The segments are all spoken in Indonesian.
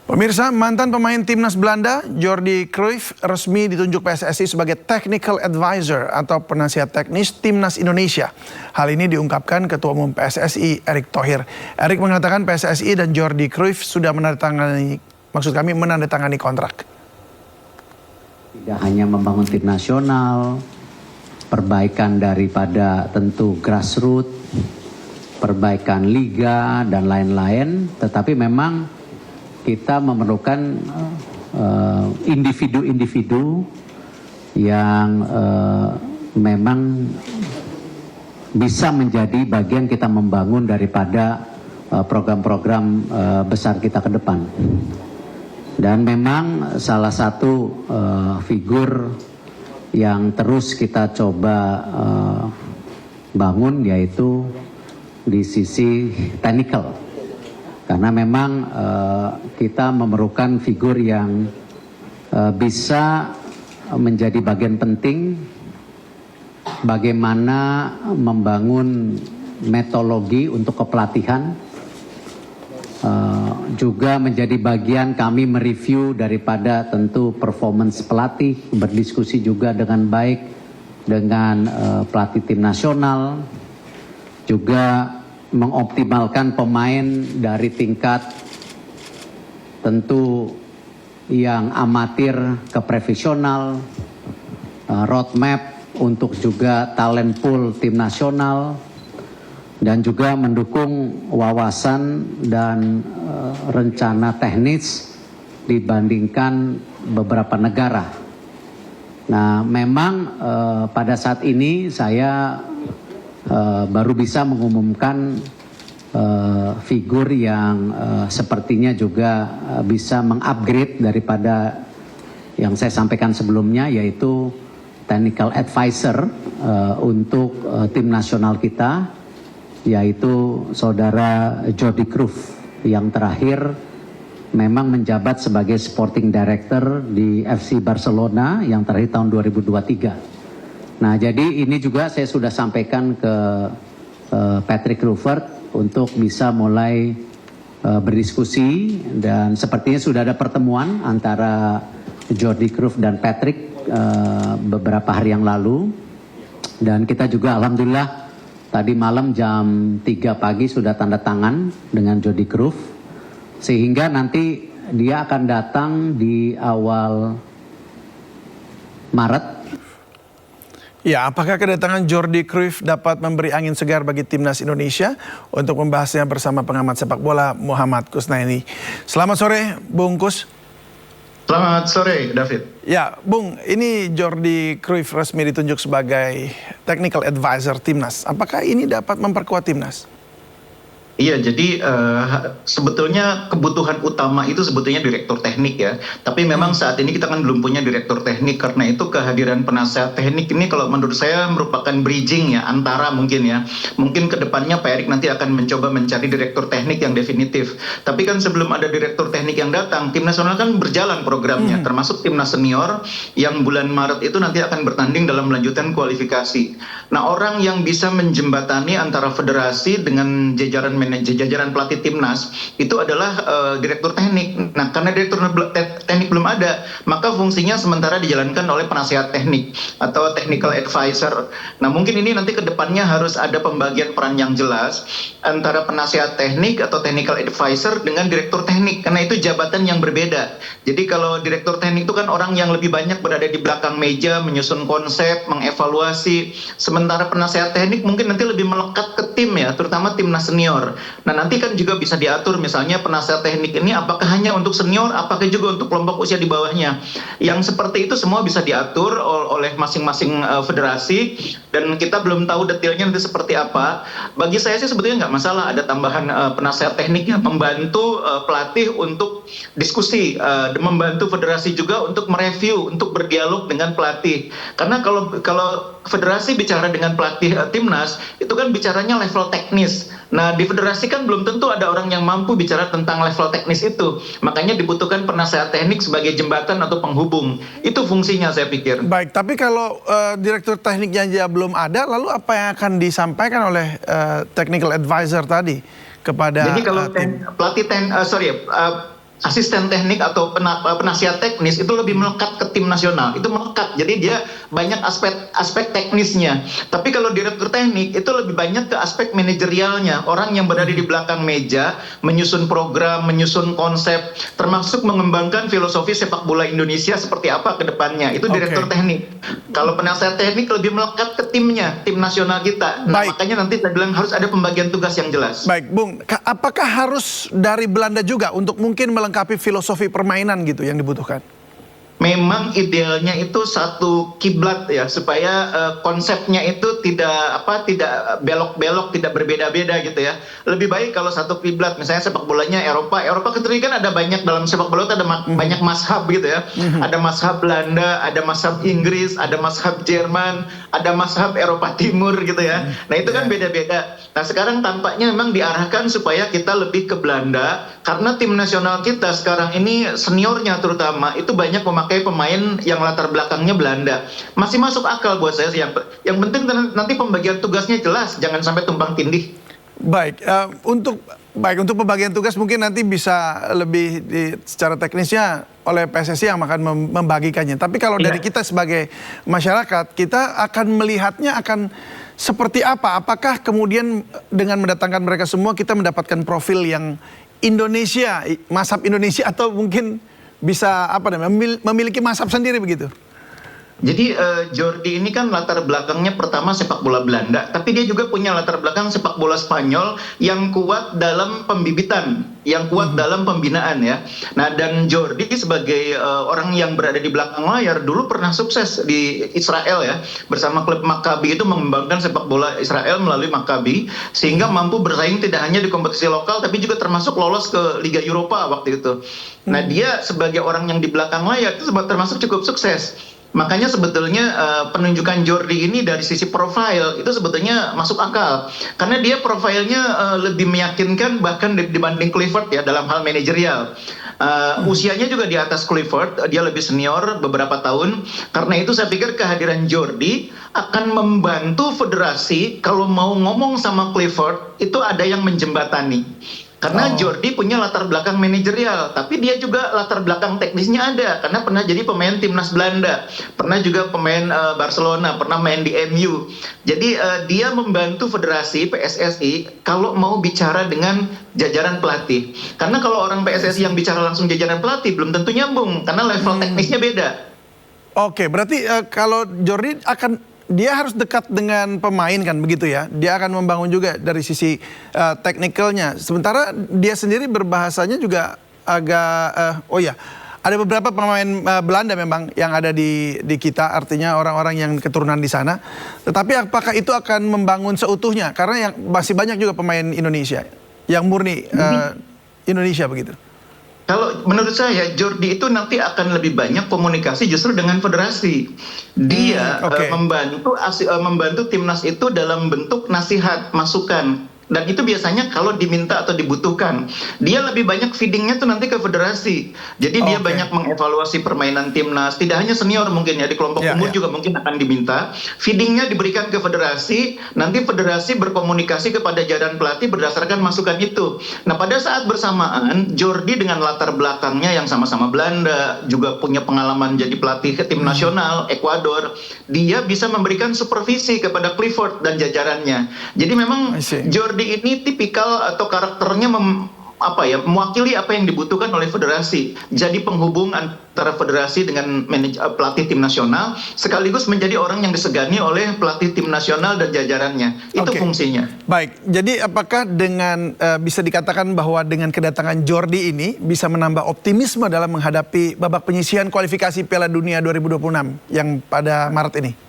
Pemirsa, mantan pemain timnas Belanda, Jordi Cruyff, resmi ditunjuk PSSI sebagai Technical Advisor atau penasihat teknis timnas Indonesia. Hal ini diungkapkan Ketua Umum PSSI, Erick Thohir. Erick mengatakan PSSI dan Jordi Cruyff sudah menandatangani kontrak. Tidak hanya membangun tim nasional, perbaikan daripada tentu grassroots, perbaikan liga dan lain-lain, tetapi memang kita memerlukan individu-individu yang memang bisa menjadi bagian kita membangun daripada program-program besar kita ke depan. Dan memang salah satu figur yang terus kita coba bangun yaitu di sisi technical. Karena memang kita memerlukan figur yang bisa menjadi bagian penting bagaimana membangun metodologi untuk kepelatihan, juga menjadi bagian kami mereview daripada tentu performance pelatih, berdiskusi juga dengan baik dengan pelatih tim nasional, juga mengoptimalkan pemain dari tingkat tentu yang amatir ke profesional, roadmap untuk juga talent pool tim nasional, dan juga mendukung wawasan dan rencana teknis dibandingkan beberapa negara. Nah, memang pada saat ini saya baru bisa mengumumkan figur yang sepertinya juga bisa mengupgrade daripada yang saya sampaikan sebelumnya, yaitu technical advisor untuk tim nasional kita, yaitu saudara Jordi Cruyff yang terakhir memang menjabat sebagai sporting director di FC Barcelona yang terakhir tahun 2023. Nah, jadi ini juga saya sudah sampaikan ke Patrick Kluivert untuk bisa mulai berdiskusi, dan sepertinya sudah ada pertemuan antara Jordi Cruyff dan Patrick beberapa hari yang lalu, dan kita juga alhamdulillah tadi malam jam 3 pagi sudah tanda tangan dengan Jordi Cruyff, sehingga nanti dia akan datang di awal Maret. Ya, apakah kedatangan Jordi Cruyff dapat memberi angin segar bagi timnas Indonesia? Untuk membahasnya bersama pengamat sepak bola Muhammad Kusnaini. Selamat sore, Bung Kus. Selamat sore, David. Ya, Bung, ini Jordi Cruyff resmi ditunjuk sebagai Technical Advisor timnas. Apakah ini dapat memperkuat timnas? Iya, jadi sebetulnya kebutuhan utama itu sebetulnya direktur teknik ya. Tapi memang saat ini kita kan belum punya direktur teknik, karena itu kehadiran penasehat teknik ini kalau menurut saya merupakan bridging ya, antara mungkin ya. Mungkin kedepannya Pak Erick nanti akan mencoba mencari direktur teknik yang definitif. Tapi kan sebelum ada direktur teknik yang datang, tim nasional kan berjalan programnya, termasuk timnas senior yang bulan Maret itu nanti akan bertanding dalam melanjutkan kualifikasi. Nah, orang yang bisa menjembatani antara federasi dengan jajaran pelatih timnas itu adalah direktur teknik. Nah, karena direktur teknik belum ada, maka fungsinya sementara dijalankan oleh penasehat teknik atau technical advisor. Nah, mungkin ini nanti ke depannya harus ada pembagian peran yang jelas antara penasehat teknik atau technical advisor dengan direktur teknik, karena itu jabatan yang berbeda. Jadi kalau direktur teknik itu kan orang yang lebih banyak berada di belakang meja, menyusun konsep, mengevaluasi. Sementara penasehat teknik mungkin nanti lebih melekat ke tim ya, terutama timnas senior. Nah, nanti kan juga bisa diatur misalnya penasehat teknik ini apakah hanya untuk senior, apakah juga untuk kelompok usia di bawahnya. Yang seperti itu semua bisa diatur oleh masing-masing federasi, dan kita belum tahu detailnya nanti seperti apa. Bagi saya sih sebetulnya nggak masalah ada tambahan penasehat tekniknya, membantu pelatih untuk diskusi, membantu federasi juga untuk mereview, untuk berdialog dengan pelatih. Karena kalau federasi bicara dengan pelatih timnas, itu kan bicaranya level teknis. Nah, di federasi kan belum tentu ada orang yang mampu bicara tentang level teknis itu. Makanya dibutuhkan penasehat teknik sebagai jembatan atau penghubung. Itu fungsinya saya pikir. Baik, tapi kalau direktur tekniknya aja belum ada, lalu apa yang akan disampaikan oleh technical advisor tadi kepada Jadi kalau asisten teknik atau penasihat teknis itu lebih melekat ke tim nasional, itu melekat, jadi dia banyak aspek teknisnya. Tapi kalau direktur teknik itu lebih banyak ke aspek manajerialnya, orang yang berada di belakang meja, menyusun program, menyusun konsep, termasuk mengembangkan filosofi sepak bola Indonesia seperti apa ke depannya, itu direktur teknik. Kalau penasihat teknik lebih melekat ke timnya, tim nasional kita. Nah, makanya nanti saya bilang harus ada pembagian tugas yang jelas. Baik, Bung, apakah harus dari Belanda juga untuk mungkin melengkapi filosofi permainan gitu yang dibutuhkan? Memang idealnya itu satu kiblat ya, supaya konsepnya itu tidak belok-belok, tidak berbeda-beda gitu ya. Lebih baik kalau satu kiblat, misalnya sepak bolanya Eropa ketika kan ada banyak, dalam sepak bola itu ada banyak mazhab gitu ya. Ada mazhab Belanda, ada mazhab Inggris, ada mazhab Jerman, ada mazhab Eropa Timur gitu ya. Nah itu kan beda-beda. Nah sekarang tampaknya memang diarahkan supaya kita lebih ke Belanda, karena tim nasional kita sekarang ini seniornya terutama itu banyak memakai pemain yang latar belakangnya Belanda. Masih masuk akal buat saya sih. Yang penting nanti pembagian tugasnya jelas, jangan sampai tumpang tindih. Baik, untuk pembagian tugas mungkin nanti bisa lebih secara teknisnya oleh PSSI yang akan membagikannya. Tapi kalau dari kita sebagai masyarakat, kita akan melihatnya akan seperti apa? Apakah kemudian dengan mendatangkan mereka semua kita mendapatkan profil yang Indonesia, mazhab Indonesia, atau mungkin bisa memiliki mazhab sendiri begitu? Jadi Jordi ini kan latar belakangnya pertama sepak bola Belanda, tapi dia juga punya latar belakang sepak bola Spanyol yang kuat dalam pembibitan, yang kuat dalam pembinaan ya. Nah dan Jordi sebagai orang yang berada di belakang layar dulu pernah sukses di Israel ya, bersama klub Maccabi itu mengembangkan sepak bola Israel melalui Maccabi, sehingga mampu bersaing tidak hanya di kompetisi lokal tapi juga termasuk lolos ke Liga Eropa waktu itu. Nah dia sebagai orang yang di belakang layar itu termasuk cukup sukses. Makanya sebetulnya penunjukan Jordi ini dari sisi profil itu sebetulnya masuk akal, karena dia profilnya lebih meyakinkan bahkan dibanding Kluivert ya dalam hal manajerial. Usianya juga di atas Kluivert, dia lebih senior beberapa tahun. Karena itu saya pikir kehadiran Jordi akan membantu federasi kalau mau ngomong sama Kluivert itu ada yang menjembatani. Karena Jordi punya latar belakang manajerial, tapi dia juga latar belakang teknisnya ada, karena pernah jadi pemain timnas Belanda, pernah juga pemain Barcelona, pernah main di MU. Jadi dia membantu federasi PSSI kalau mau bicara dengan jajaran pelatih. Karena kalau orang PSSI yang bicara langsung jajaran pelatih belum tentu nyambung, karena level teknisnya beda. Oke, berarti kalau Jordi dia harus dekat dengan pemain kan begitu ya. Dia akan membangun juga dari sisi teknikalnya. Sementara dia sendiri berbahasanya juga agak ada beberapa pemain Belanda memang yang ada di kita, artinya orang-orang yang keturunan di sana. Tetapi apakah itu akan membangun seutuhnya? Karena yang masih banyak juga pemain Indonesia yang murni Indonesia begitu. Kalau menurut saya Jordi itu nanti akan lebih banyak komunikasi justru dengan federasi. Dia membantu timnas itu dalam bentuk nasihat, masukan. Dan itu biasanya kalau diminta atau dibutuhkan. Dia lebih banyak feedingnya tuh nanti ke federasi. Jadi dia banyak mengevaluasi permainan timnas. Tidak hanya senior mungkin ya, di kelompok umur juga mungkin akan diminta. Feedingnya diberikan ke federasi. Nanti federasi berkomunikasi kepada jajaran pelatih berdasarkan masukan itu. Nah pada saat bersamaan, Jordi dengan latar belakangnya yang sama-sama Belanda, juga punya pengalaman jadi pelatih ke tim nasional, Ekuador. Dia bisa memberikan supervisi kepada Kluivert dan jajarannya. Jadi memang Jordi ini tipikal atau karakternya mewakili apa yang dibutuhkan oleh federasi. Jadi penghubung antara federasi dengan pelatih tim nasional, sekaligus menjadi orang yang disegani oleh pelatih tim nasional dan jajarannya. Itu fungsinya. Baik, jadi apakah dengan bisa dikatakan bahwa dengan kedatangan Jordi ini bisa menambah optimisme dalam menghadapi babak penyisihan kualifikasi Piala Dunia 2026 yang pada Maret ini?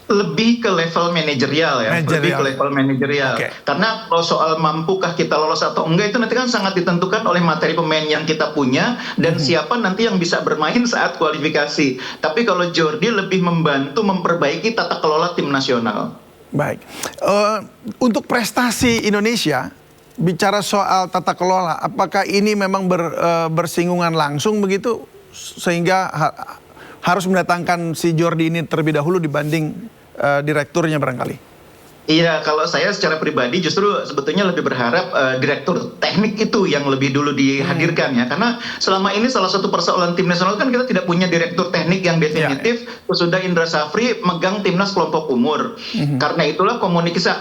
Lebih ke level manajerial ya, lebih ke level manajerial. Karena kalau soal mampukah kita lolos atau enggak itu nanti kan sangat ditentukan oleh materi pemain yang kita punya dan siapa nanti yang bisa bermain saat kualifikasi. Tapi kalau Jordi lebih membantu memperbaiki tata kelola tim nasional. Baik, untuk prestasi Indonesia, bicara soal tata kelola, apakah ini memang bersinggungan langsung begitu sehingga harus mendatangkan si Jordi ini terlebih dahulu dibanding direkturnya barangkali? Iya, kalau saya secara pribadi justru sebetulnya lebih berharap direktur teknik itu yang lebih dulu dihadirkan ya, karena selama ini salah satu persoalan tim nasional kan kita tidak punya direktur teknik yang definitif. Sudah Indra Safri megang timnas kelompok umur. Karena itulah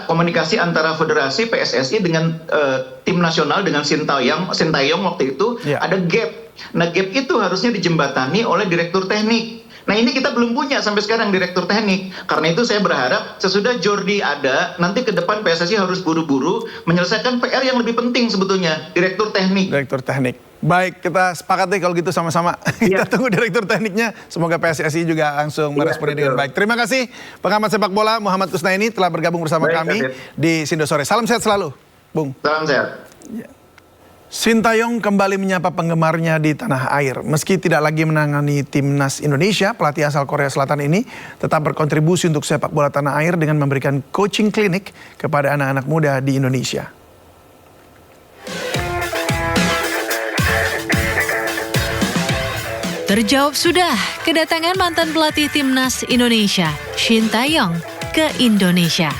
komunikasi antara federasi PSSI dengan tim nasional dengan Sintayong waktu itu ada gap. Nah, gap itu harusnya dijembatani oleh direktur teknik. Nah, ini kita belum punya sampai sekarang direktur teknik. Karena itu saya berharap sesudah Jordi ada, nanti ke depan PSSI harus buru-buru menyelesaikan PR yang lebih penting sebetulnya, direktur teknik. Direktur teknik. Baik, kita sepakat deh kalau gitu sama-sama. Kita tunggu direktur tekniknya. Semoga PSSI juga langsung meresponi dengan baik. Terima kasih pengamat sepak bola Muhammad Kusnaini telah bergabung bersama kami di Sindo Sore. Salam sehat selalu, Bung. Salam sehat. Sintayong kembali menyapa penggemarnya di tanah air. Meski tidak lagi menangani timnas Indonesia, pelatih asal Korea Selatan ini tetap berkontribusi untuk sepak bola tanah air dengan memberikan coaching klinik kepada anak-anak muda di Indonesia. Terjawab sudah kedatangan mantan pelatih timnas Indonesia, Sintayong, ke Indonesia.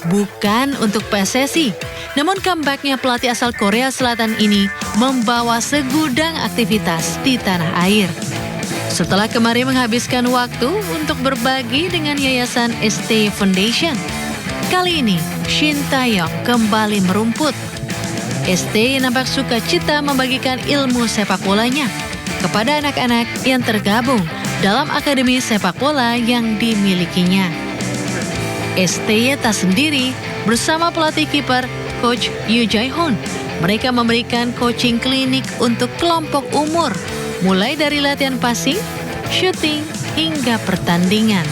Bukan untuk PSSI, namun comeback-nya pelatih asal Korea Selatan ini membawa segudang aktivitas di tanah air. Setelah kemarin menghabiskan waktu untuk berbagi dengan Yayasan ST Foundation, kali ini Sintayong kembali merumput. ST nampak sukacita membagikan ilmu sepak bolanya kepada anak-anak yang tergabung dalam akademi sepak bola yang dimilikinya. ST tak sendiri bersama pelatih kiper Coach Yoo Jae-hoon. Mereka memberikan coaching klinik untuk kelompok umur, mulai dari latihan passing, shooting, hingga pertandingan.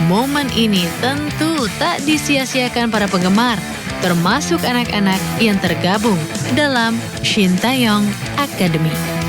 Momen ini tentu tak disia-siakan para penggemar, termasuk anak-anak yang tergabung dalam Sintayong Academy.